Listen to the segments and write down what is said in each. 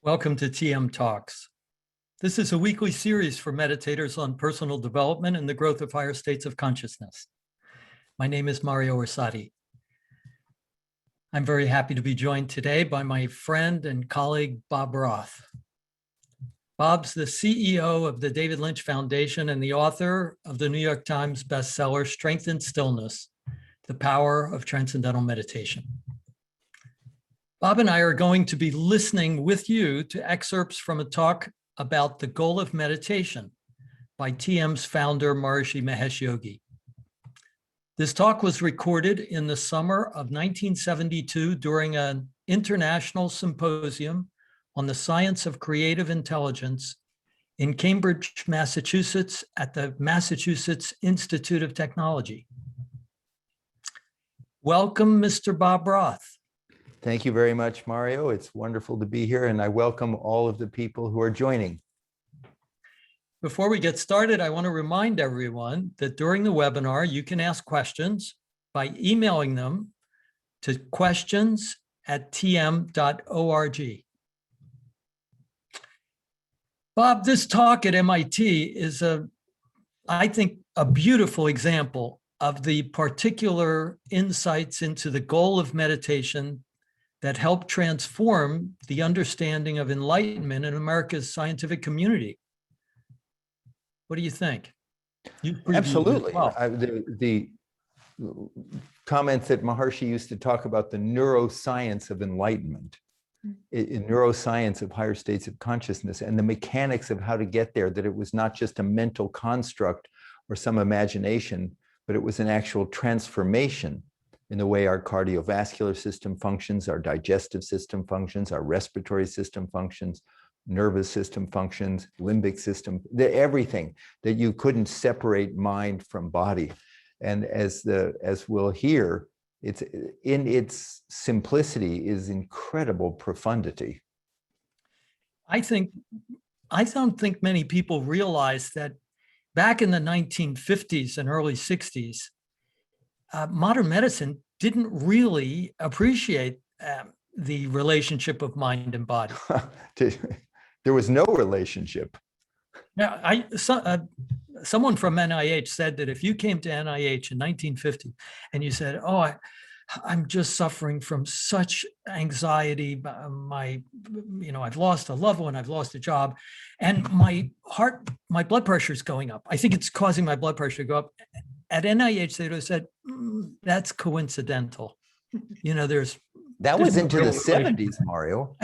Welcome to TM Talks. This is a weekly series for meditators on personal development and the growth of higher states of consciousness. My name is Mario Orsatti. I'm very happy to be joined today by my friend and colleague, Bob Roth. Bob's the CEO of the David Lynch Foundation and the author of the New York Times bestseller, Strength in Stillness, The Power of Transcendental Meditation. Bob and I are going to be listening with you to excerpts from a talk about the goal of meditation by TM's founder, Maharishi Mahesh Yogi. This talk was recorded in the summer of 1972 during an international symposium on the science of creative intelligence in Cambridge, Massachusetts, at the Massachusetts Institute of Technology. Welcome, Mr. Bob Roth. Thank you very much, Mario. It's wonderful to be here, and I welcome all of the people who are joining. Before we get started, I want to remind everyone that during the webinar, you can ask questions by emailing them to questions@tm.org. Bob, this talk at MIT is, I think, a beautiful example of the particular insights into the goal of meditation that helped transform the understanding of enlightenment in America's scientific community. What do you think? Absolutely. Well. The comments that Maharishi used to talk about the neuroscience of enlightenment, in neuroscience of higher states of consciousness, and the mechanics of how to get there, that it was not just a mental construct or some imagination, but it was an actual transformation in the way our cardiovascular system functions, our digestive system functions, our respiratory system functions, nervous system functions, limbic system, everything, that you couldn't separate mind from body. And as we'll hear, it's in its simplicity is incredible profundity. I don't think many people realize that back in the 1950s and early 60s, modern medicine didn't really appreciate the relationship of mind and body. There was no relationship. Now, someone from NIH said that if you came to NIH in 1950 and you said, "Oh, I'm just suffering from such anxiety. I've lost a loved one, I've lost a job, and my blood pressure is going up. I think it's causing my blood pressure to go up." At NIH, they would have said, "That's coincidental." That was into the 70s, Mario.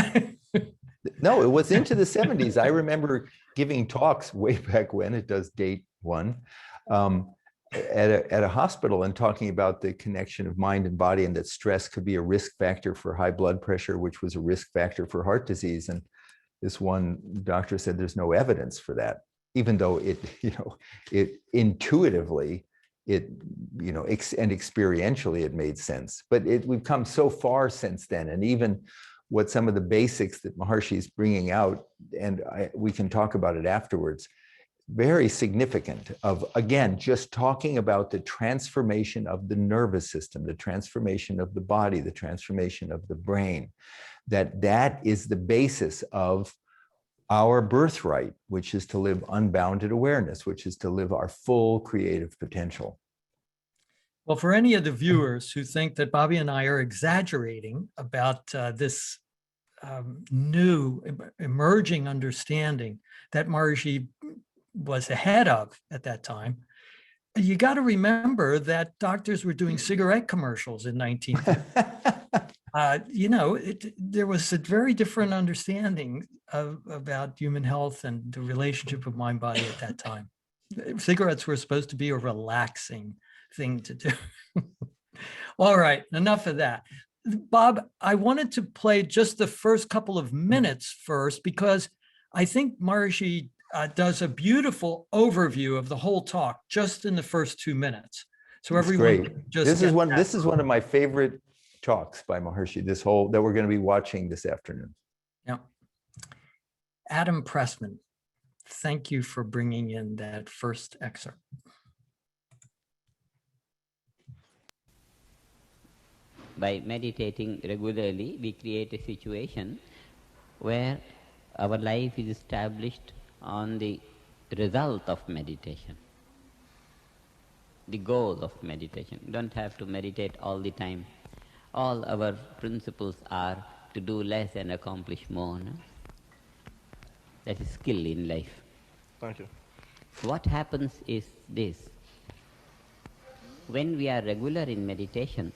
No, it was into the 70s. I remember giving talks way back when, it does date one, at a hospital, and talking about the connection of mind and body, and that stress could be a risk factor for high blood pressure, which was a risk factor for heart disease. And this one doctor said there's no evidence for that, even though it intuitively, and experientially it made sense. But we've come so far since then, and even what some of the basics that Maharishi is bringing out, and we can talk about it afterwards, very significant of, again, just talking about the transformation of the nervous system, the transformation of the body, the transformation of the brain, that is the basis of our birthright, which is to live unbounded awareness, which is to live our full creative potential. Well, for any of the viewers who think that Bobby and I are exaggerating about this new emerging understanding that Maharishi was ahead of at that time, you got to remember that doctors were doing cigarette commercials in 1950. There was a very different understanding about human health and the relationship of mind body at that time. Cigarettes were supposed to be a relaxing thing to do. All right, enough of that. Bob, I wanted to play just the first couple of minutes first, because I think Maharishi does a beautiful overview of the whole talk just in the first 2 minutes. So everyone, great. This is one of my favorite talks by Maharishi, that we're going to be watching this afternoon. Yeah. Adam Pressman, thank you for bringing in that first excerpt. By meditating regularly, we create a situation where our life is established on the result of meditation, the goal of meditation. You don't have to meditate all the time. All our principles are to do less and accomplish more. No? That is skill in life. Thank you. What happens is this. When we are regular in meditation,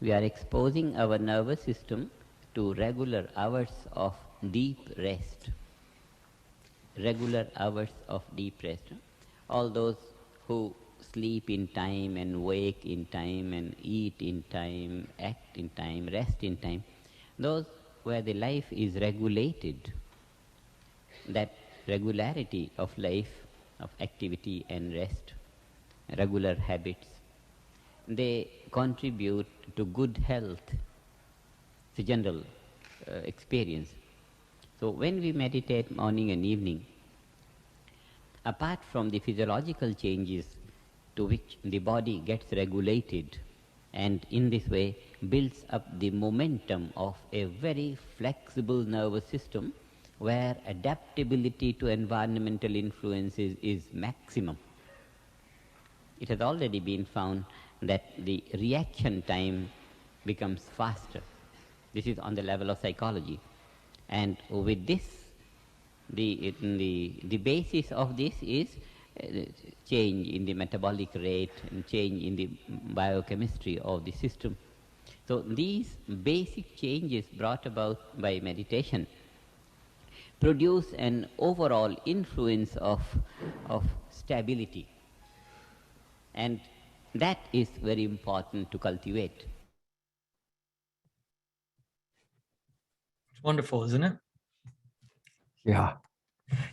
we are exposing our nervous system to regular hours of deep rest. Regular hours of deep rest. All those who sleep in time and wake in time and eat in time, act in time, rest in time, those where the life is regulated, that regularity of life, of activity and rest, regular habits, they contribute to good health. It's a general experience. So when we meditate morning and evening, apart from the physiological changes to which the body gets regulated, and in this way builds up the momentum of a very flexible nervous system where adaptability to environmental influences is maximum. It has already been found that the reaction time becomes faster. This is on the level of psychology. And with this, the basis of this is change in the metabolic rate and change in the biochemistry of the system. So these basic changes brought about by meditation produce an overall influence of stability. And that is very important to cultivate. It's wonderful, isn't it? Yeah.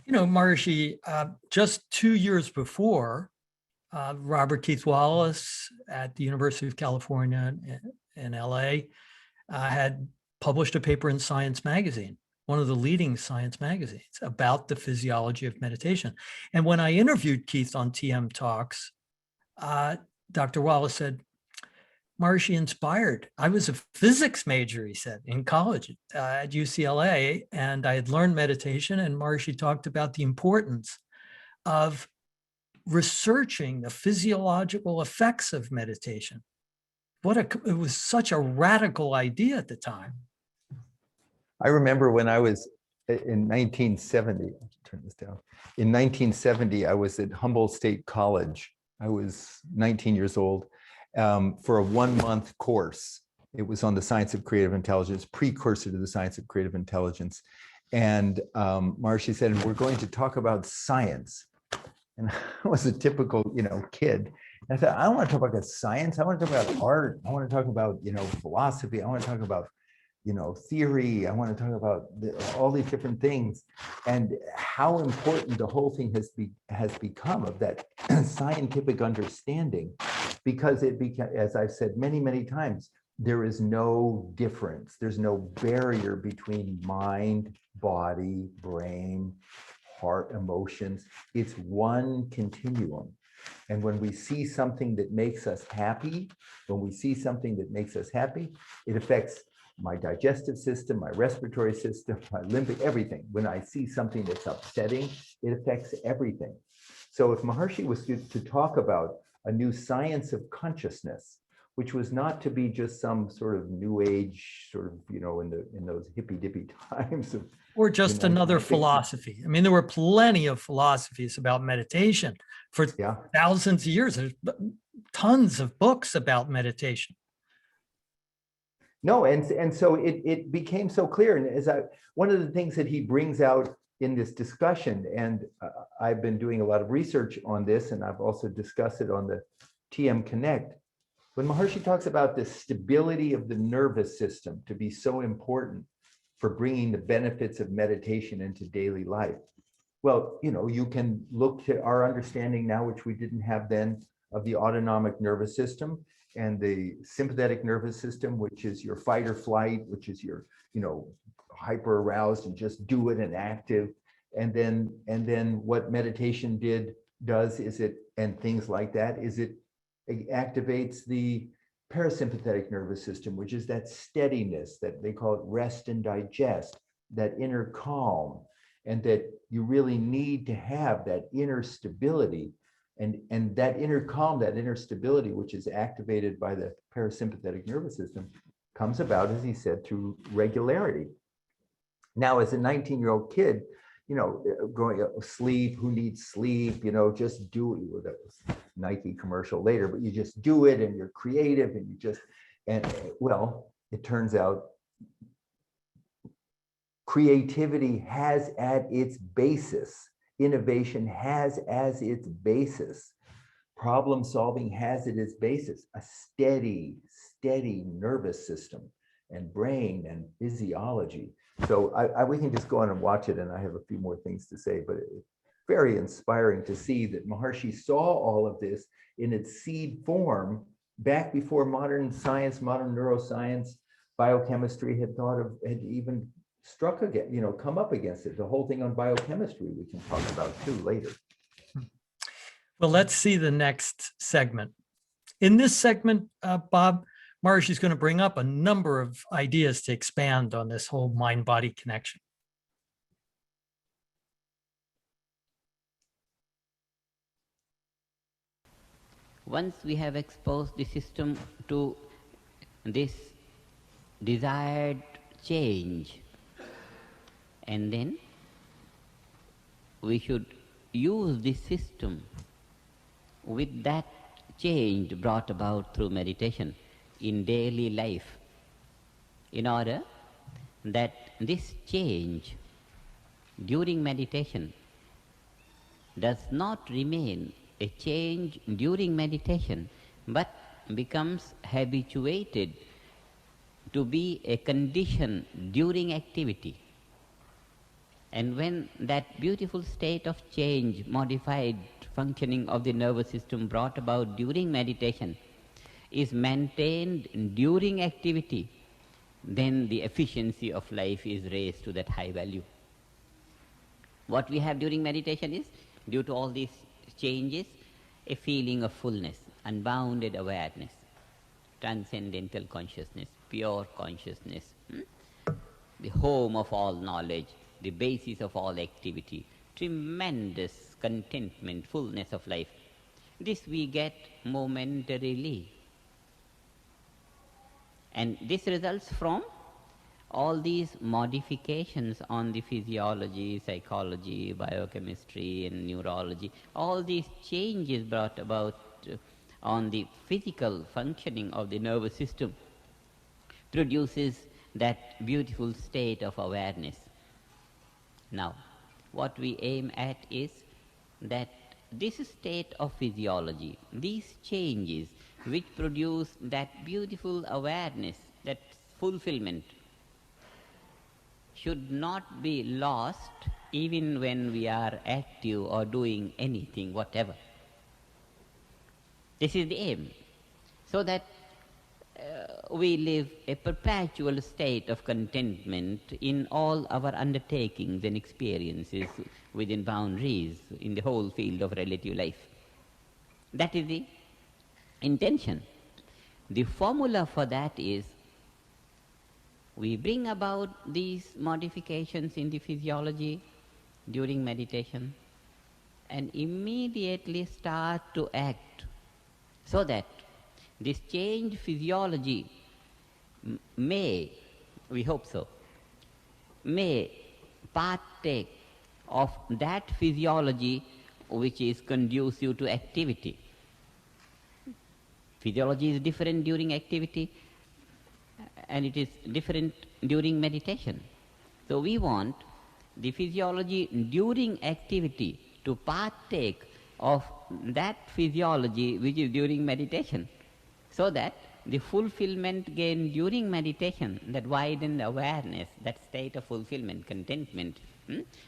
You know, Maharishi, just 2 years before, Robert Keith Wallace at the University of California in LA had published a paper in Science Magazine, one of the leading science magazines, about the physiology of meditation. And when I interviewed Keith on TM Talks, Dr. Wallace said, Maharishi inspired. I was a physics major, he said, in college at UCLA, and I had learned meditation, and Maharishi talked about the importance of researching the physiological effects of meditation. It was such a radical idea at the time. I remember when I was in 1970, turn this down. In 1970, I was at Humboldt State College. I was 19 years old. For a 1-month course. It was on the science of creative intelligence, precursor to the science of creative intelligence. And Maharishi said, we're going to talk about science. And I was a typical, kid. And I thought, I don't want to talk about science. I want to talk about art. I want to talk about, philosophy. I want to talk about, theory. I want to talk about all these different things and how important the whole thing has become of that scientific understanding, because it became, as I've said many, many times, there is no difference. There's no barrier between mind, body, brain, heart, emotions. It's one continuum. And when we see something that makes us happy, it affects my digestive system, my respiratory system, my limbic, everything. When I see something that's upsetting, it affects everything. So if Maharishi was to talk about a new science of consciousness, which was not to be just some sort of new age sort of, in those hippy dippy times of, or just another philosophy. I mean, there were plenty of philosophies about meditation for thousands of years. There's tons of books about meditation. No, and so it became so clear. And one of the things that he brings out in this discussion, and I've been doing a lot of research on this, and I've also discussed it on the TM Connect. When Maharishi talks about the stability of the nervous system to be so important for bringing the benefits of meditation into daily life, well, you can look to our understanding now, which we didn't have then, of the autonomic nervous system and the sympathetic nervous system, which is your fight or flight, which is your, hyper aroused and just do it and active. And then what meditation does is it, and things like that, is it activates the parasympathetic nervous system, which is that steadiness that they call it rest and digest. that inner calm, and that you really need to have that inner stability, and that inner calm, that inner stability, which is activated by the parasympathetic nervous system, comes about, as he said, through regularity. Now, as a 19-year-old kid, going sleep, who needs sleep, just do it. Well, that was Nike commercial later, but you just do it, and you're creative, and well, it turns out creativity has at its basis, innovation has as its basis, problem solving has at its basis a steady nervous system and brain and physiology. So we can just go on and watch it, and I have a few more things to say, but it's very inspiring to see that Maharishi saw all of this in its seed form back before modern science, modern neuroscience, biochemistry had even struck again, come up against it. The whole thing on biochemistry we can talk about too later. Well, let's see the next segment. In this segment, Bob, Maharishi is going to bring up a number of ideas to expand on this whole mind-body connection. Once we have exposed the system to this desired change, and then we should use the system with that change brought about through meditation in daily life, in order that this change during meditation does not remain a change during meditation, but becomes habituated to be a condition during activity. And when that beautiful state of change, modified functioning of the nervous system brought about during meditation, is maintained during activity, then the efficiency of life is raised to that high value. What we have during meditation is, due to all these changes, a feeling of fullness, unbounded awareness, transcendental consciousness, pure consciousness, the home of all knowledge, the basis of all activity, tremendous contentment, fullness of life. This we get momentarily. And this results from all these modifications on the physiology, psychology, biochemistry, and neurology. All these changes brought about on the physical functioning of the nervous system produces that beautiful state of awareness. Now, what we aim at is that this state of physiology, these changes which produce that beautiful awareness, that fulfillment, should not be lost even when we are active or doing anything, whatever. This is the aim, so that we live a perpetual state of contentment in all our undertakings and experiences within boundaries in the whole field of relative life. That is the intention. The formula for that is, we bring about these modifications in the physiology during meditation and immediately start to act, so that this changed physiology may, we hope so, may partake of that physiology which is conducive to activity. Physiology is different during activity, and it is different during meditation. So we want the physiology during activity to partake of that physiology which is during meditation, so that the fulfillment gained during meditation, that widened awareness, that state of fulfillment, contentment,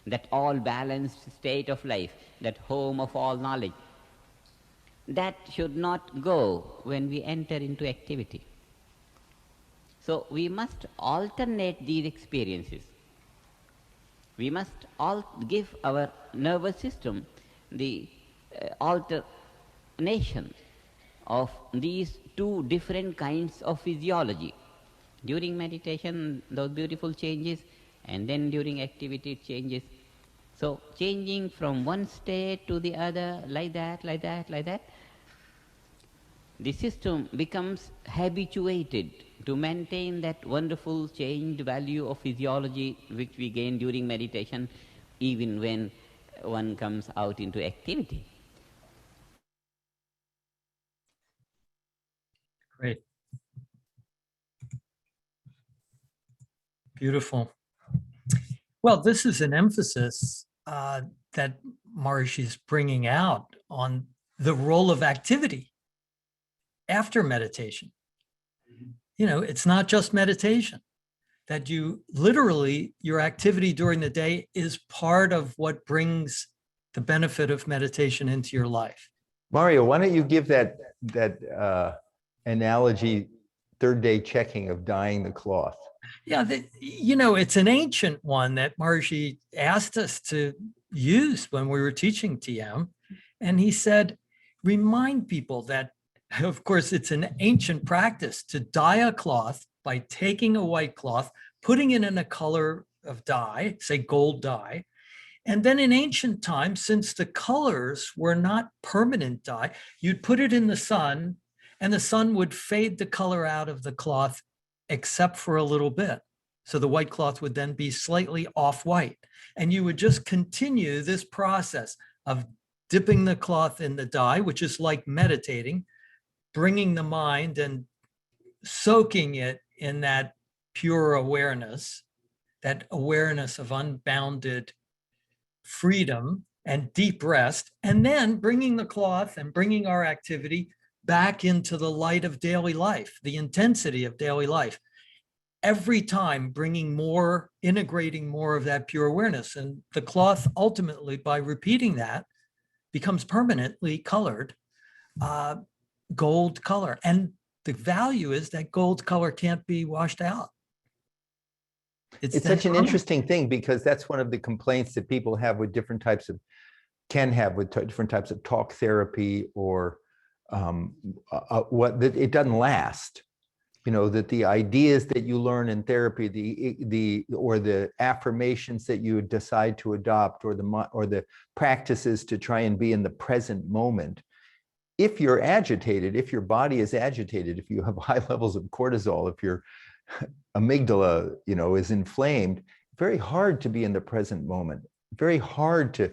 that all-balanced state of life, that home of all knowledge, that should not go when we enter into activity. So we must alternate these experiences. We must give our nervous system the alternation of these two different kinds of physiology. During meditation, those beautiful changes, and then during activity it changes. So changing from one state to the other, like that, like that, like that, the system becomes habituated to maintain that wonderful changed value of physiology which we gain during meditation, even when one comes out into activity. Great. Beautiful. Well, this is an emphasis that Maharishi is bringing out on the role of activity after meditation. You know, it's not just meditation, that you literally, your activity during the day is part of what brings the benefit of meditation into your life. Mario, why don't you give that analogy, third day checking of dyeing the cloth? Yeah, you know, it's an ancient one that Maharishi asked us to use when we were teaching TM. And he said, remind people that, of course, it's an ancient practice to dye a cloth by taking a white cloth, putting it in a color of dye, say gold dye. And then in ancient times, since the colors were not permanent dye, you'd put it in the sun and the sun would fade the color out of the cloth except for a little bit. So the white cloth would then be slightly off-white. And you would just continue this process of dipping the cloth in the dye, which is like meditating, bringing the mind and soaking it in that pure awareness, that awareness of unbounded freedom and deep rest, and then bringing the cloth and bringing our activity back into the light of daily life, the intensity of daily life. Every time bringing more, integrating more of that pure awareness. And the cloth ultimately, by repeating that, becomes permanently colored gold color. And the value is that gold color can't be washed out. It's such an interesting thing, because that's one of the complaints that people have with different types of, different types of talk therapy, or that it doesn't last. You know, that the ideas that you learn in therapy, the affirmations that you decide to adopt, or the practices to try and be in the present moment, if you're agitated, if your body is agitated, if you have high levels of cortisol, if your amygdala, you know, is inflamed, very hard to be in the present moment, very hard to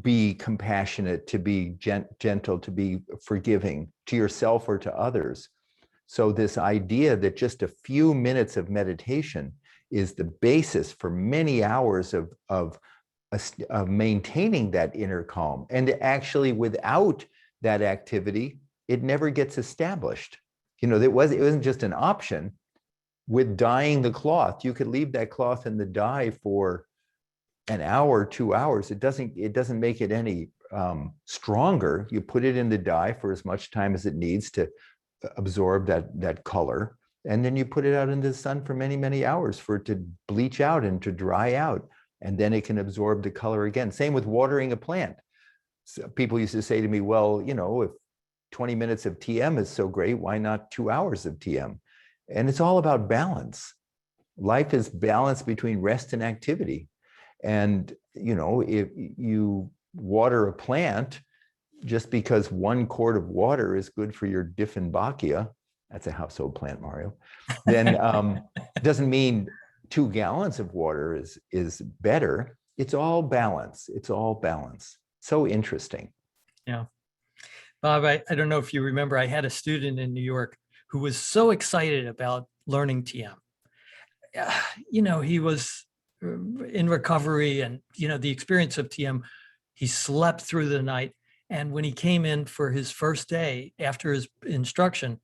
be compassionate, to be gentle, to be forgiving to yourself or to others. So this idea that just a few minutes of meditation is the basis for many hours of maintaining that inner calm. And actually, without that activity, it never gets established. You know, it wasn't just an option. With dyeing the cloth, you could leave that cloth in the dye for an hour, 2 hours. It doesn't make it any stronger. You put it in the dye for as much time as it needs to absorb that color, and then you put it out in the sun for many, many hours for it to bleach out and to dry out, and then it can absorb the color again. Same with watering a plant. So people used to say to me, well, you know, if 20 minutes of TM is so great, why not 2 hours of TM? And it's all about balance. Life is balance between rest and activity. And, you know, if you water a plant, just because 1 quart of water is good for your Dieffenbachia, that's a household plant, Mario, then doesn't mean 2 gallons of water is better. It's all balance. It's all balance. So interesting. Yeah. Bob, I don't know if you remember, I had a student in New York who was so excited about learning TM. You know, he was in recovery, and, you know, the experience of TM, he slept through the night. And when he came in for his first day after his instruction,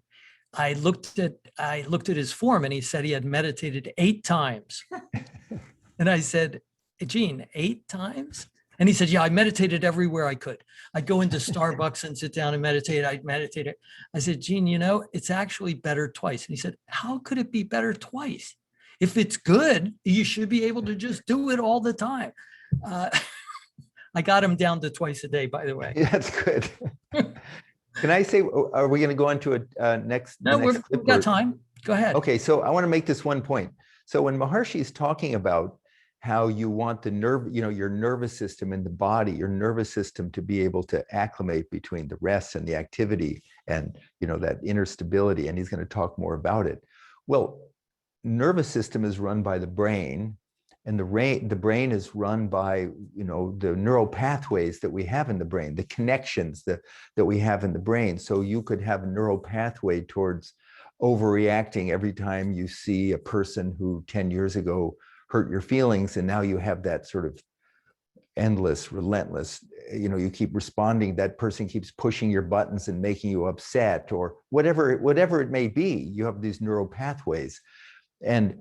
I looked at his form, and he said he had meditated 8 times. And I said, Gene, 8 times? And he said, yeah, I meditated everywhere I could. I'd go into Starbucks and sit down and meditate. I'd meditate it. I said, Gene, you know, it's actually better twice. And he said, how could it be better twice? If it's good, you should be able to just do it all the time. I got him down to twice a day, by the way. Yeah, that's good. Can I say, are we going to go on to a next? No, we've got time. Go ahead. Okay, so I want to make this one point. So when Maharishi is talking about how you want the your nervous system in the body, your nervous system to be able to acclimate between the rest and the activity and, that inner stability. And he's going to talk more about it. Well, nervous system is run by the brain, and the brain is run by, the neural pathways that we have in the brain, the connections that we have in the brain. So you could have a neural pathway towards overreacting every time you see a person who 10 years ago hurt your feelings, and now you have that sort of endless, relentless, you keep responding, that person keeps pushing your buttons and making you upset, or whatever it may be. You have these neural pathways, and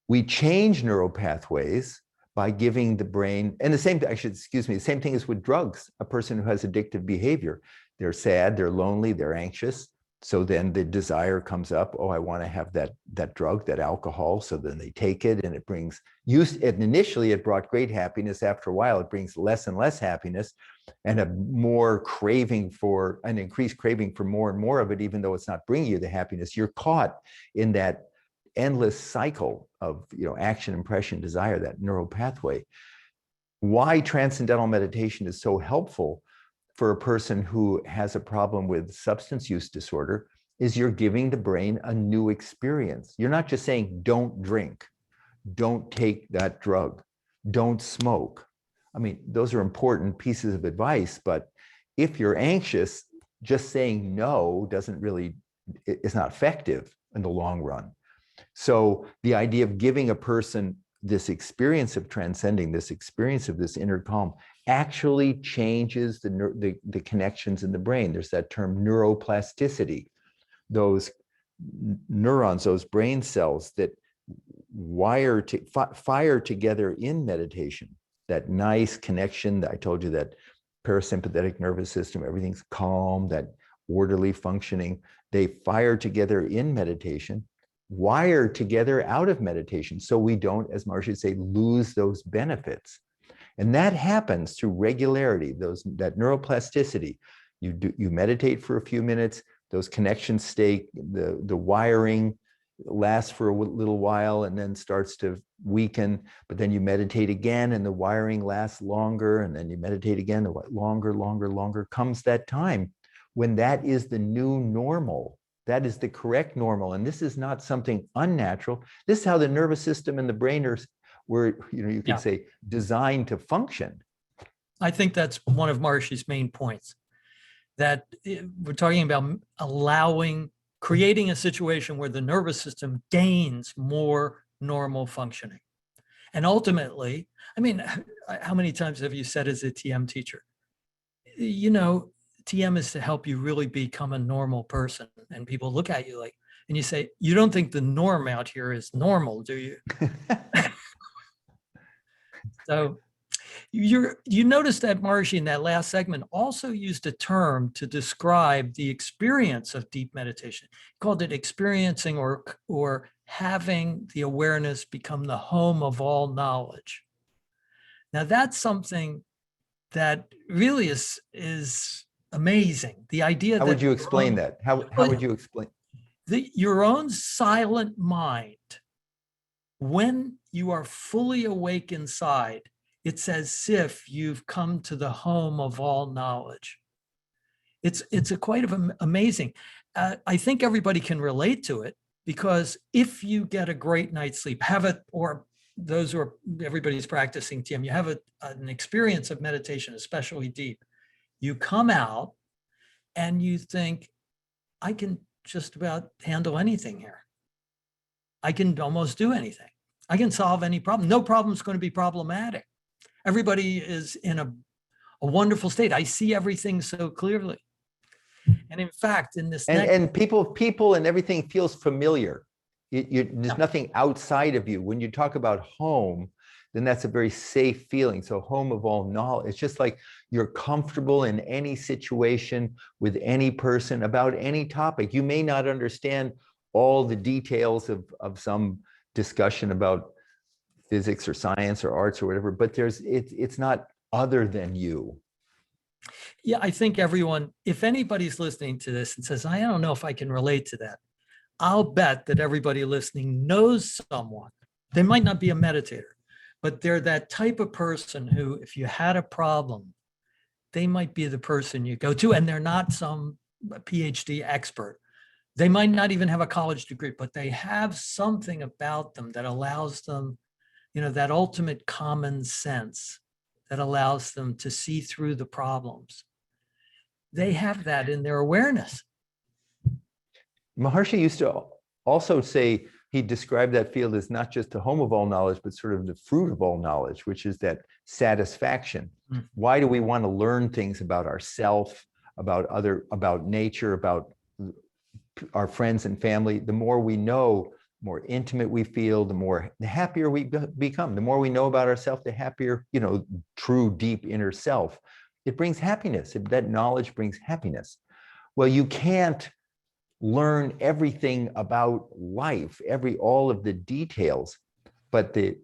we change neural pathways by giving the brain, and the same thing is with drugs. A person who has addictive behavior, they're sad, they're lonely, they're anxious. So then the desire comes up, oh, I want to have that drug, that alcohol. So then they take it, and it brings and initially it brought great happiness. After a while, it brings less and less happiness, and an increased craving for more and more of it, even though it's not bringing you the happiness. You're caught in that endless cycle of, action, impression, desire, that neural pathway. Why transcendental meditation is so helpful for a person who has a problem with substance use disorder is you're giving the brain a new experience. You're not just saying, don't drink, don't take that drug, don't smoke. I mean, those are important pieces of advice, but if you're anxious, just saying no it's not effective in the long run. So the idea of giving a person this experience of transcending, this experience of this inner calm, actually changes the connections in the brain. There's that term neuroplasticity. Those neurons, those brain cells that fire together in meditation, that nice connection that I told you, that parasympathetic nervous system, everything's calm, that orderly functioning, they fire together in meditation, wire together out of meditation. So we don't, as Maharshi say, lose those benefits. And that happens through regularity, that neuroplasticity. You meditate for a few minutes, those connections stay, the wiring lasts for a little while and then starts to weaken, but then you meditate again and the wiring lasts longer, and then you meditate again, longer. Comes that time when that is the new normal. That is the correct normal. And this is not something unnatural. This is how the nervous system and the brain were, you could say, designed to function. I think that's one of Maharshi's main points, that we're talking about creating a situation where the nervous system gains more normal functioning. And ultimately, I mean, how many times have you said as a TM teacher, TM is to help you really become a normal person. And people look at you and you say, you don't think the norm out here is normal, do you? So you notice that Maharshi in that last segment also used a term to describe the experience of deep meditation. He called it experiencing or having the awareness become the home of all knowledge. Now that's something that really is amazing. The idea that— How would you explain that? How would you explain? Your own silent mind, when you are fully awake inside, it's as if you've come to the home of all knowledge. It's a quite amazing. I think everybody can relate to it, because if you get a great night's sleep, or those who are, everybody's practicing TM, you have an experience of meditation, especially deep, you come out and you think, I can just about handle anything here. I can almost do anything. I can solve any problem. No problem is going to be problematic. Everybody is in a wonderful state. I see everything so clearly. And in fact, in this and people and everything feels familiar. There's nothing outside of you. When you talk about home, then that's a very safe feeling. So home of all knowledge. It's just like you're comfortable in any situation with any person about any topic. You may not understand all the details of some discussion about physics or science or arts or whatever, but it's not other than you. Yeah, I think everyone, if anybody's listening to this and says, I don't know if I can relate to that, I'll bet that everybody listening knows someone. They might not be a meditator, but they're that type of person who, if you had a problem, they might be the person you go to, and they're not some PhD expert. They might not even have a college degree, but they have something about them that allows them, that ultimate common sense that allows them to see through the problems. They have that in their awareness. Maharishi used to also say, he described that field as not just the home of all knowledge, but sort of the fruit of all knowledge, which is that satisfaction. Mm. Why do we want to learn things about ourself, about nature, about our friends and family? The more we know, the more intimate we feel, the happier we become. The more we know about ourselves, the happier, true, deep inner self. It brings happiness. That knowledge brings happiness. Well, you can't learn everything about life, all of the details, but the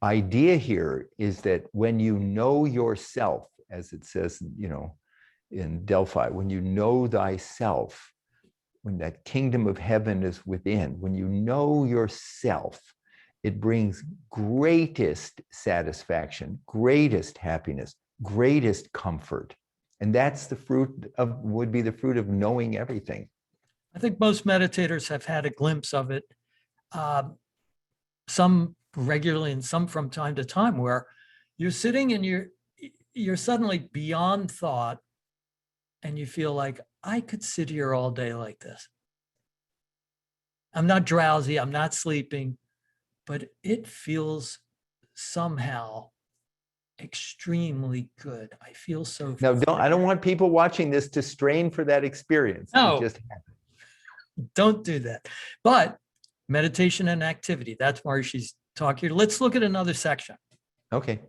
idea here is that when you know yourself, as it says, in Delphi, when you know thyself, when that kingdom of heaven is within, when you know yourself, it brings greatest satisfaction, greatest happiness, greatest comfort. And that's would be the fruit of knowing everything. I think most meditators have had a glimpse of it, some regularly and some from time to time, where you're sitting and you're suddenly beyond thought, and you feel like, I could sit here all day like this. I'm not drowsy, I'm not sleeping, but it feels somehow extremely good. I feel so. Now, I don't want people watching this to strain for that experience. No. It just Don't do that. But meditation and activity, that's Maharishi's talk here. Let's look at another section. Okay.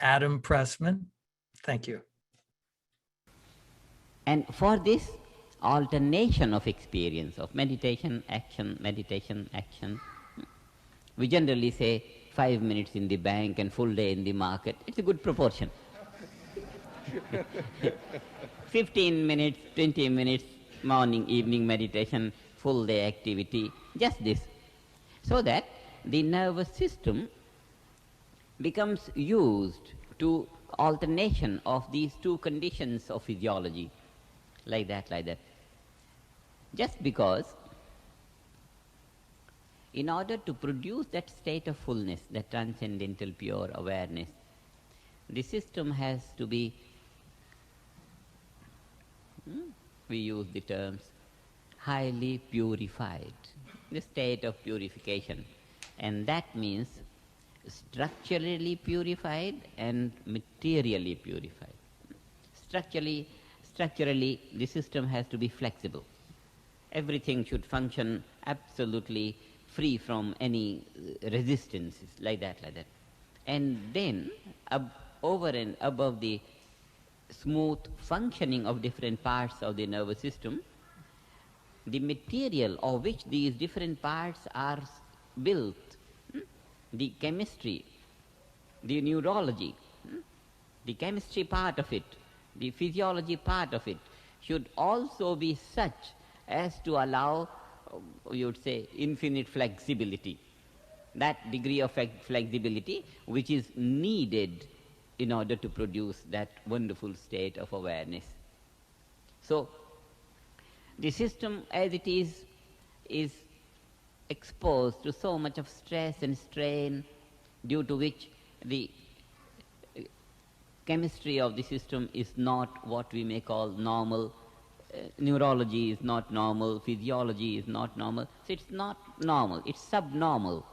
Adam Pressman, thank you. And for this alternation of experience of meditation, action, we generally say 5 minutes in the bank and full day in the market. It's a good proportion. 15 minutes, 20 minutes, morning, evening meditation, full day activity, just this. So that the nervous system becomes used to alternation of these two conditions of physiology, like that. Just because in order to produce that state of fullness, that transcendental pure awareness, the system has to be, we use the terms, highly purified, the state of purification. And that means structurally purified and materially purified. Structurally, the system has to be flexible. Everything should function absolutely free from any resistances, like that. And then, over and above the smooth functioning of different parts of the nervous system, the material of which these different parts are built, the chemistry, the neurology, the chemistry part of it, the physiology part of it, should also be such as to allow, you would say, infinite flexibility. That degree of flexibility which is needed in order to produce that wonderful state of awareness. So, the system as it is exposed to so much of stress and strain, due to which the chemistry of the system is not what we may call normal. Neurology is not normal, physiology is not normal. So it's not normal, it's subnormal.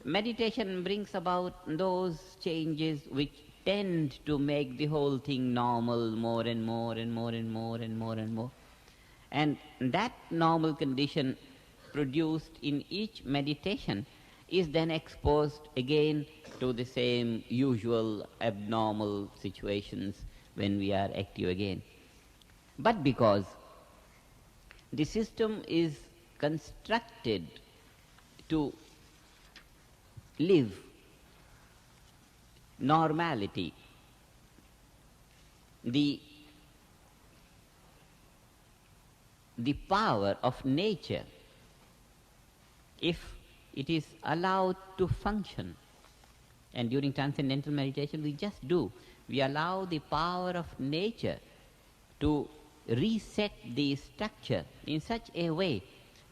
Meditation brings about those changes which tend to make the whole thing normal more and more. And that normal condition produced in each meditation is then exposed again to the same usual abnormal situations when we are active again. But because the system is constructed to live normality, the power of nature, if it is allowed to function, And during transcendental meditation, we just do. We allow the power of nature to reset the structure in such a way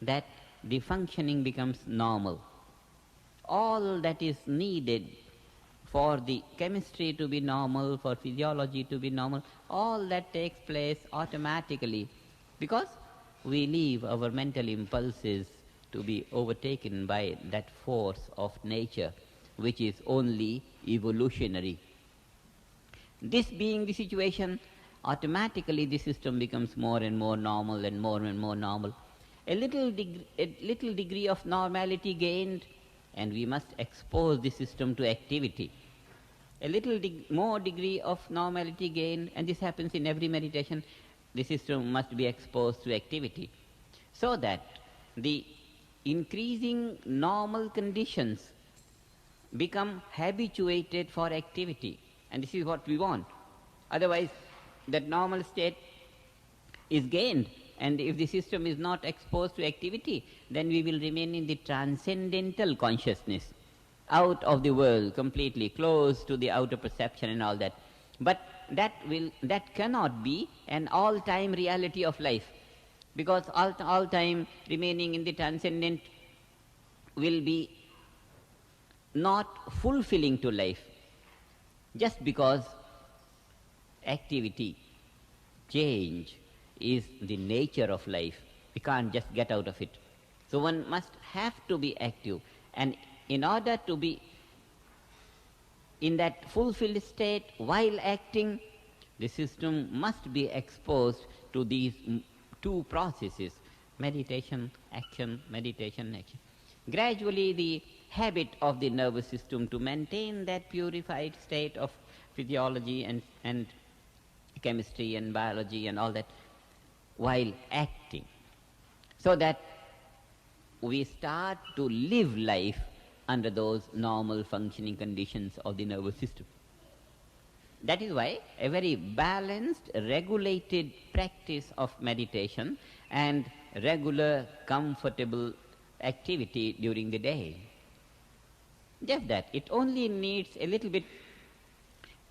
that the functioning becomes normal. All that is needed for the chemistry to be normal, for physiology to be normal, all that takes place automatically because we leave our mental impulses to be overtaken by that force of nature, which is only evolutionary. This being the situation, automatically the system becomes more and more normal and more normal. A little degree of normality gained, and we must expose the system to activity. A little more degree of normality gained, and this happens in every meditation, the system must be exposed to activity, so that the increasing normal conditions become habituated for activity. And this is what we want. Otherwise, that normal state is gained, and if the system is not exposed to activity, then we will remain in the transcendental consciousness, out of the world, completely close to the outer perception and all that. But that cannot be an all-time reality of life, because all time remaining in the transcendent will be not fulfilling to life, just because activity, change is the nature of life. We can't just get out of it. So one must have to be active, and in order to be in that fulfilled state while acting, the system must be exposed to these two processes: meditation, action, meditation, action. Gradually, the habit of the nervous system to maintain that purified state of physiology and chemistry and biology and all that while acting, so that we start to live life under those normal functioning conditions of the nervous system. That is why a very balanced, regulated practice of meditation and regular, comfortable activity during the day. Just that. It only needs a little bit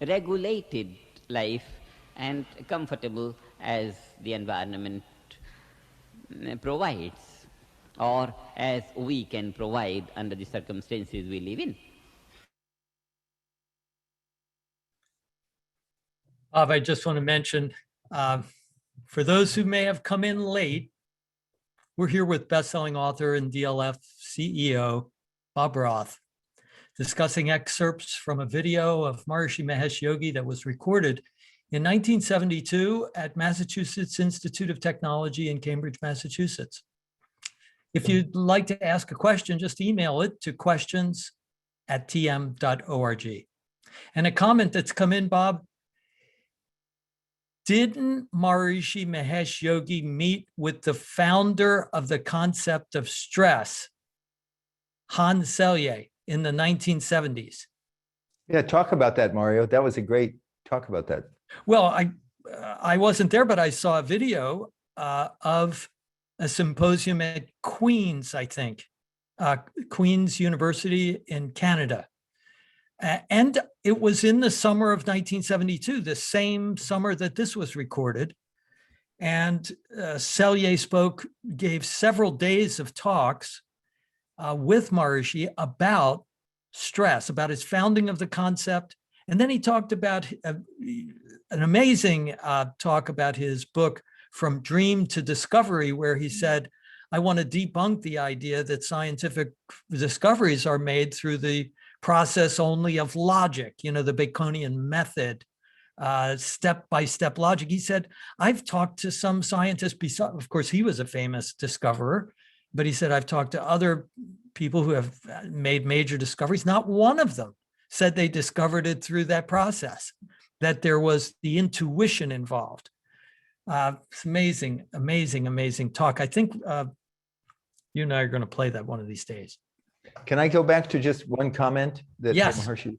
regulated life and comfortable as the environment provides, or as we can provide under the circumstances we live in. Bob, I just want to mention, for those who may have come in late, we're here with best-selling author and DLF CEO, Bob Roth, discussing excerpts from a video of Maharishi Mahesh Yogi that was recorded in 1972 at Massachusetts Institute of Technology in Cambridge, Massachusetts. If you'd like to ask a question, just email it to questions@tm.org. And a comment that's come in, Bob: didn't Maharishi Mahesh Yogi meet with the founder of the concept of stress, Hans Selye, in the 1970s? Yeah, talk about that, Mario. That was a great talk about that. Well, I wasn't there, but I saw a video of a symposium at Queen's, I think, Queen's University in Canada. And it was in the summer of 1972, the same summer that this was recorded. And Selye gave several days of talks with Maharishi about stress, about his founding of the concept. And then he talked about an amazing talk about his book, From Dream to Discovery, where he said, I want to debunk the idea that scientific discoveries are made through the process only of logic, the Baconian method, step-by-step logic. He said, I've talked to some scientists, of course, he was a famous discoverer, but he said, I've talked to other people who have made major discoveries. Not one of them said they discovered it through that process, that there was the intuition involved. It's amazing, amazing, amazing talk. I think you and I are going to play that one of these days. Can I go back to just one comment that Yes. Maharishi?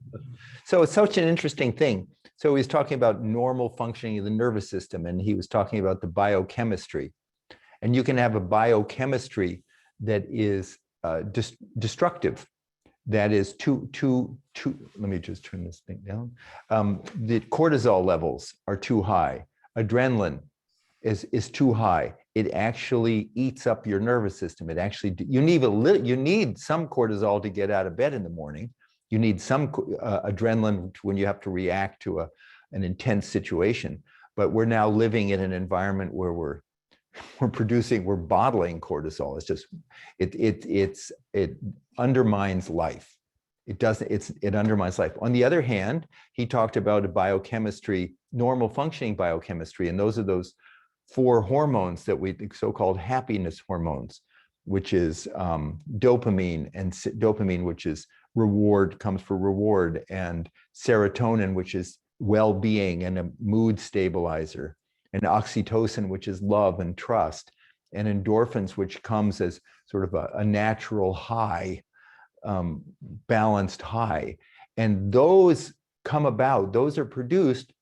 So it's such an interesting thing. So he was talking about normal functioning of the nervous system, and he was talking about the biochemistry. And you can have a biochemistry that is destructive. that is let me just turn this thing down. The cortisol levels are too high. Adrenaline is too high. It actually eats up your nervous system. It actually, you need some cortisol to get out of bed in the morning. You need some adrenaline when you have to react to an intense situation. But we're now living in an environment where we're bottling cortisol. It's just, it undermines life. It undermines life. On the other hand, he talked about biochemistry, normal functioning biochemistry, and those are those 4 hormones that so-called happiness hormones, which is dopamine, and dopamine, which is comes for reward, and serotonin, which is well-being and a mood stabilizer, and oxytocin, which is love and trust, and endorphins, which comes as sort of a natural high, balanced high. And those are produced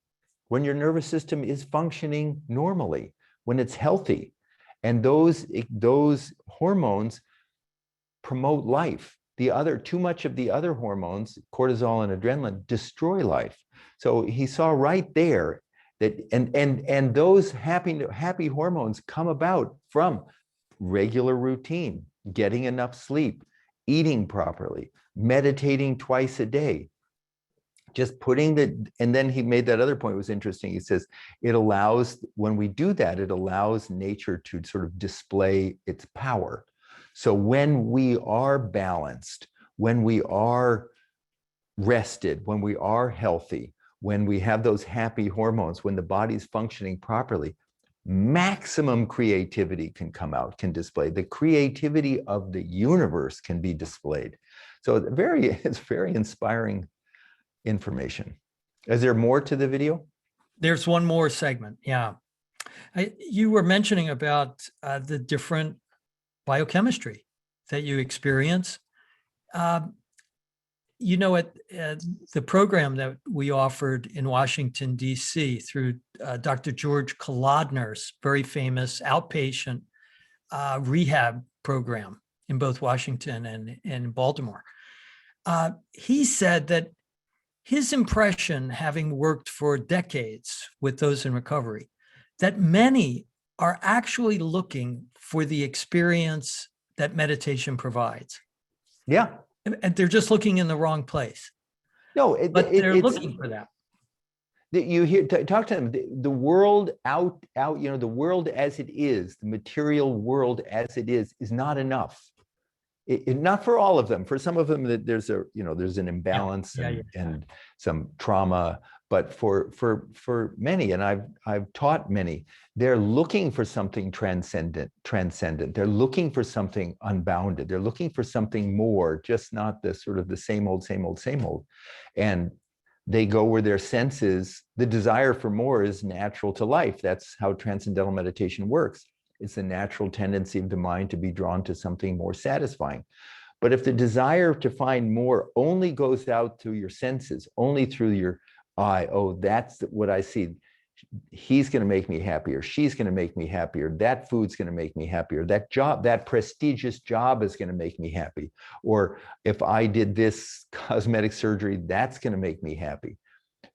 when your nervous system is functioning normally, when it's healthy. And those hormones promote life. Too much of the other hormones, cortisol and adrenaline, destroy life. So he saw right there that, and those happy hormones come about from regular routine, getting enough sleep, eating properly, meditating twice a day, just and then he made that other point, was interesting. He says, when we do that, it allows nature to sort of display its power. So when we are balanced, when we are rested, when we are healthy, when we have those happy hormones, when the body's functioning properly, maximum creativity can come out, can display. The creativity of the universe can be displayed. So it's very inspiring information. Is there more to the video? There's one more segment. Yeah. You were mentioning about the different biochemistry that you experience. You know, at the program that we offered in Washington, D.C. through Dr. George Kolodner's very famous outpatient rehab program in both Washington and Baltimore. He said that his impression, having worked for decades with those in recovery, that many are actually looking for the experience that meditation provides. Yeah. And they're just looking in the wrong place. No, they're looking for that. You hear, talk to them, the world out, the world as it is, the material world as it is not enough. Not for all of them. For some of them, there's an imbalance and some trauma. But for many, and I've taught many, they're looking for something transcendent. They're looking for something unbounded. They're looking for something more, just not the sort of the same old. And they go where their senses, the desire for more is natural to life. That's how transcendental meditation works. It's the natural tendency of the mind to be drawn to something more satisfying. But if the desire to find more only goes out through your senses, only through your eye, oh, that's what I see. He's going to make me happier. She's going to make me happier. That food's going to make me happier. That job, that prestigious job is going to make me happy. Or if I did this cosmetic surgery, that's going to make me happy.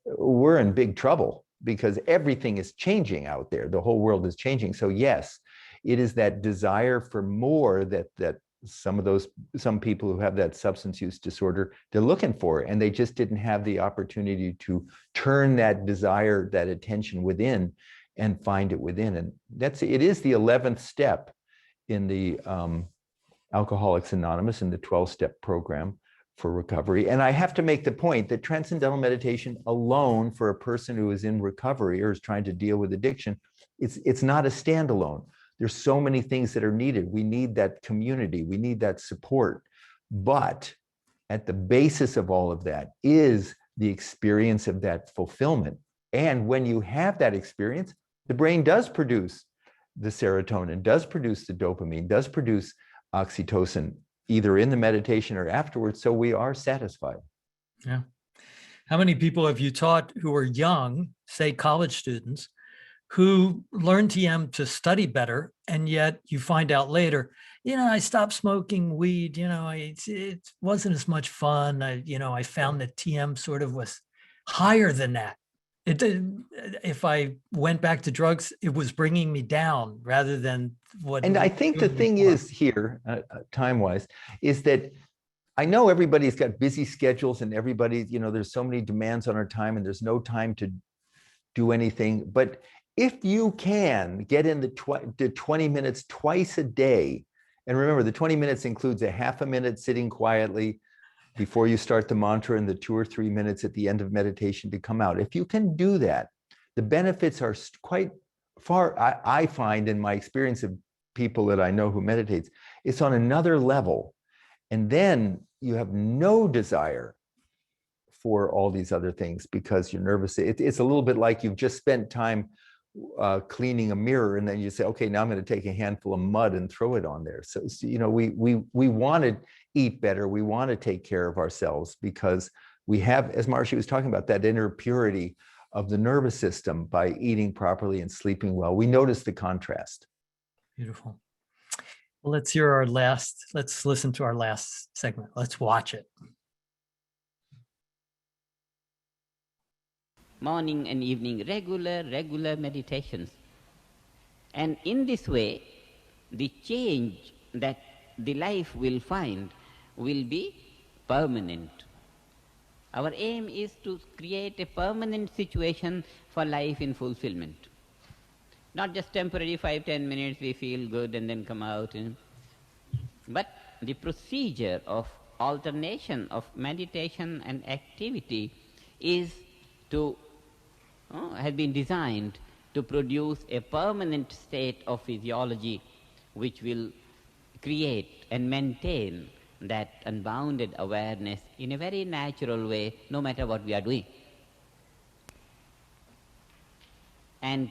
We're in big trouble because everything is changing out there. The whole world is changing. So yes, it is that desire for more that some people who have that substance use disorder, they're looking for, and they just didn't have the opportunity to turn that desire, that attention within, and find it within. And it is the 11th step in the Alcoholics Anonymous, in the 12-step program for recovery. And I have to make the point that transcendental meditation alone for a person who is in recovery or is trying to deal with addiction, it's not a standalone. There's so many things that are needed. We need that community. We need that support. But at the basis of all of that is the experience of that fulfillment. And when you have that experience, the brain does produce the serotonin, does produce the dopamine, does produce oxytocin, either in the meditation or afterwards. So we are satisfied. Yeah. How many people have you taught who are young, say college students, who learn TM to study better, and yet you find out later, I stopped smoking weed, it wasn't as much fun. I found that TM sort of was higher than that. If I went back to drugs, it was bringing me down rather than what. And I think the thing is here, time-wise, is that I know everybody's got busy schedules and everybody, there's so many demands on our time and there's no time to do anything. But if you can get in the 20 minutes twice a day, and remember the 20 minutes includes a half a minute sitting quietly before you start the mantra and the 2 or 3 minutes at the end of meditation to come out. If you can do that, the benefits are quite far. I find in my experience of people that I know who meditates, it's on another level. And then you have no desire for all these other things because you're nervous. It's a little bit like you've just spent time cleaning a mirror, and then you say, okay, now I'm going to take a handful of mud and throw it on there. So we want to eat better. We want to take care of ourselves because we have, as Maharshi was talking about, that inner purity of the nervous system by eating properly and sleeping well. We notice the contrast. Beautiful. Well, let's listen to our last segment. Let's watch it. Morning and evening, regular meditations. And in this way, the change that the life will find will be permanent. Our aim is to create a permanent situation for life in fulfillment. Not just temporary 5-10 minutes we feel good and then come out. But the procedure of alternation of meditation and activity has been designed to produce a permanent state of physiology which will create and maintain that unbounded awareness in a very natural way, no matter what we are doing. And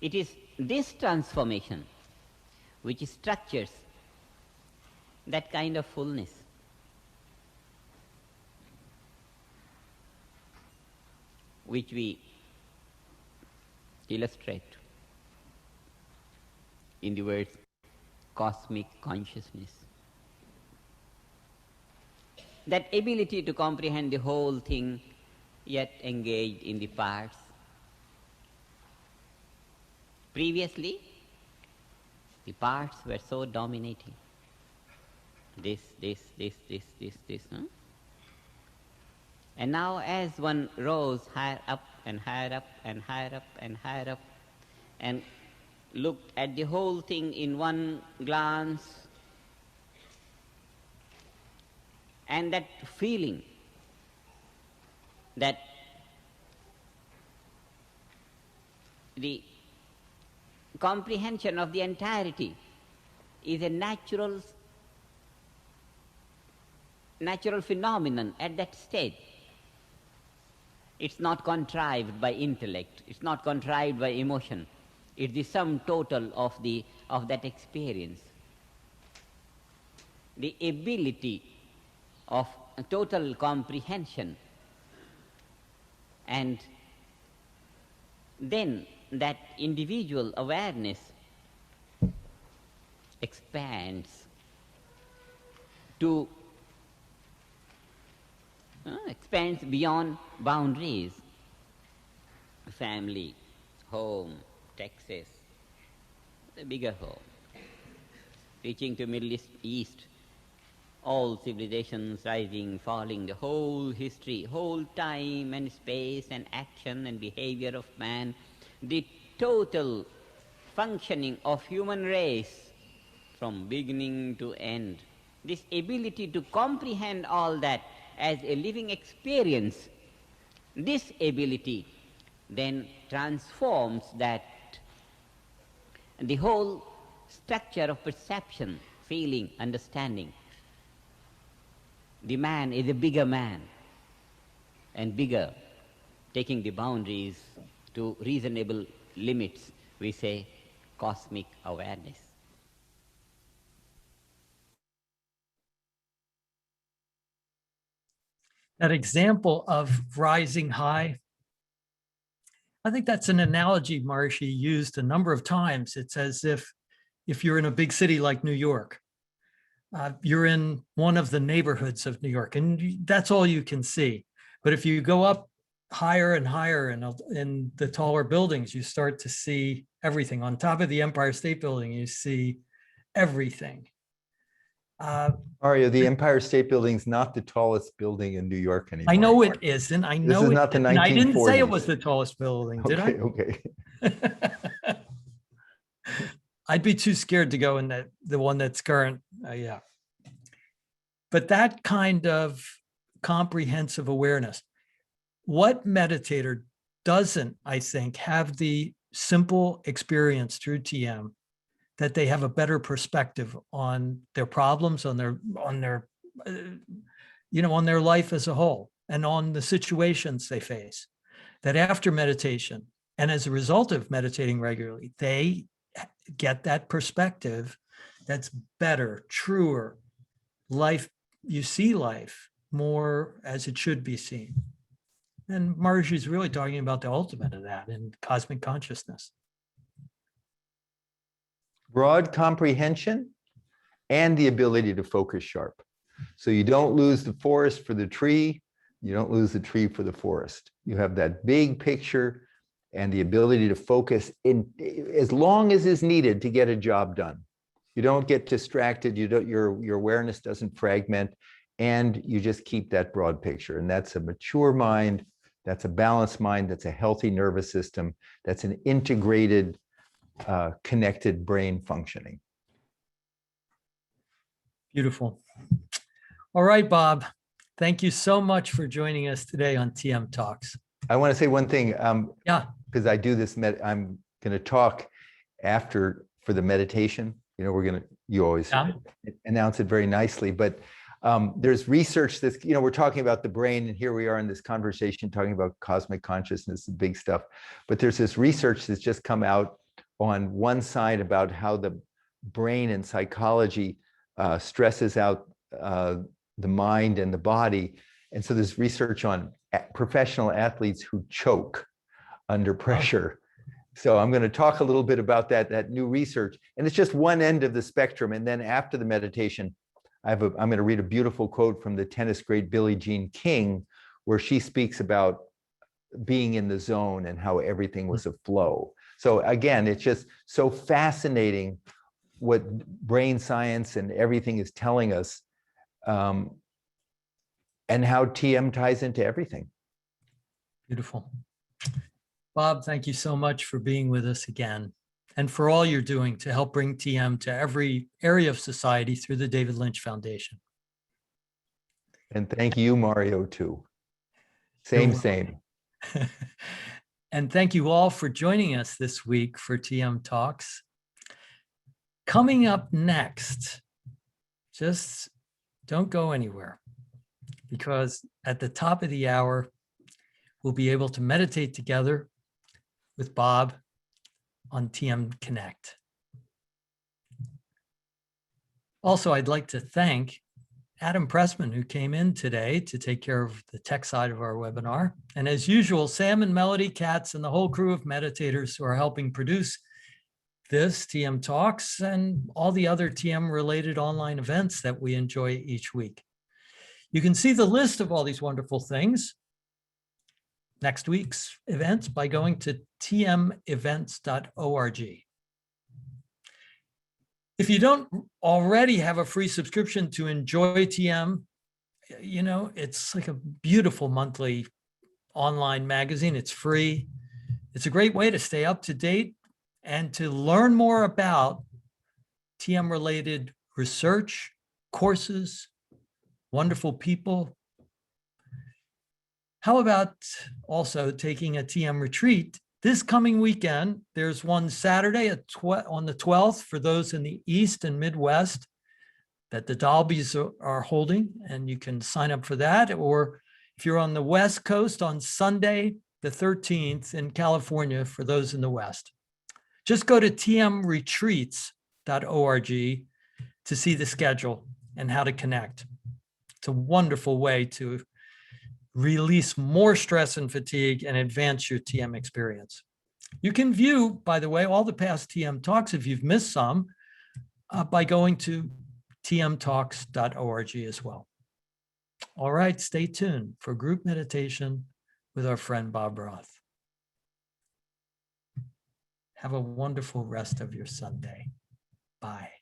it is this transformation which structures that kind of fullness. Which we illustrate in the words cosmic consciousness. That ability to comprehend the whole thing, yet engaged in the parts. Previously, the parts were so dominating. This. Huh? And now as one rose higher up and higher up and higher up and higher up and looked at the whole thing in one glance, and that feeling that the comprehension of the entirety is a natural phenomenon at that stage. It's not contrived by intellect. It's not contrived by emotion. It's the sum total of that experience. The ability of total comprehension, and then that individual awareness expands expands beyond boundaries. Family, home, Texas, the bigger home, reaching to Middle East, all civilizations rising, falling, the whole history, whole time and space and action and behavior of man, the total functioning of human race from beginning to end. This ability to comprehend all that as a living experience, this ability then transforms the whole structure of perception, feeling, understanding. The man is a bigger man, and bigger, taking the boundaries to reasonable limits, we say cosmic awareness. That example of rising high, I think that's an analogy Marshy used a number of times. It's as if you're in a big city like New York, you're in one of the neighborhoods of New York, and that's all you can see. But if you go up higher and higher in the taller buildings, you start to see everything. On top of the Empire State Building, you see everything. Mario, the Empire State Building's not the tallest building in New York anymore. I know it isn't. I know is it not the isn't. I didn't say it 1940s. was the tallest building, did Okay, I? I'd be too scared to go in the one that's current. Yeah. But that kind of comprehensive awareness, what meditator doesn't, I think, have the simple experience through TM that they have a better perspective on their problems, on their on their life as a whole, and on the situations they face. That after meditation, and as a result of meditating regularly, they get that perspective that's better, truer. You see life more as it should be seen. And Maharshi is really talking about the ultimate of that in cosmic consciousness. broad comprehension and the ability to focus sharp. So you don't lose the forest for the tree, you don't lose the tree for the forest. You have that big picture and the ability to focus in as long as is needed to get a job done. You don't get distracted, your awareness doesn't fragment, and you just keep that broad picture. And that's a mature mind, that's a balanced mind, that's a healthy nervous system, that's an integrated, connected brain functioning. Beautiful. All right, Bob. Thank you so much for joining us today on TM Talks. I want to say one thing. Yeah. Because I do this, I'm going to talk after for the meditation. You always announce it very nicely, but there's research that's, we're talking about the brain, and here we are in this conversation talking about cosmic consciousness and big stuff. But there's this research that's just come out on one side about how the brain and psychology stresses out the mind and the body. And so there's research on professional athletes who choke under pressure. So I'm going to talk a little bit about that new research. And it's just one end of the spectrum. And then after the meditation, I'm going to read a beautiful quote from the tennis great Billie Jean King, where she speaks about being in the zone and how everything was a flow. So again, it's just so fascinating what brain science and everything is telling us, and how TM ties into everything. Beautiful. Bob, thank you so much for being with us again, and for all you're doing to help bring TM to every area of society through the David Lynch Foundation. And thank you, Mario, too. Same. And thank you all for joining us this week for TM Talks. Coming up next, just don't go anywhere, because at the top of the hour, we'll be able to meditate together with Bob on TM Connect. Also, I'd like to thank Adam Pressman, who came in today to take care of the tech side of our webinar. And as usual, Sam and Melody Katz and the whole crew of meditators who are helping produce this TM Talks and all the other TM related online events that we enjoy each week. You can see the list of all these wonderful things, next week's events, by going to tmevents.org. If you don't already have a free subscription to Enjoy TM, it's like a beautiful monthly online magazine. It's free. It's a great way to stay up to date and to learn more about TM related research, courses, wonderful people. How about also taking a TM retreat this coming weekend? There's one Saturday on the 12th for those in the East and Midwest that the Dalbys are holding, and you can sign up for that. Or if you're on the West Coast, on Sunday, the 13th in California for those in the West. Just go to tmretreats.org to see the schedule and how to connect. It's a wonderful way to release more stress and fatigue, and advance your TM experience. You can view, by the way, all the past TM talks, if you've missed some, by going to tmtalks.org as well. All right, stay tuned for group meditation with our friend Bob Roth. Have a wonderful rest of your Sunday. Bye.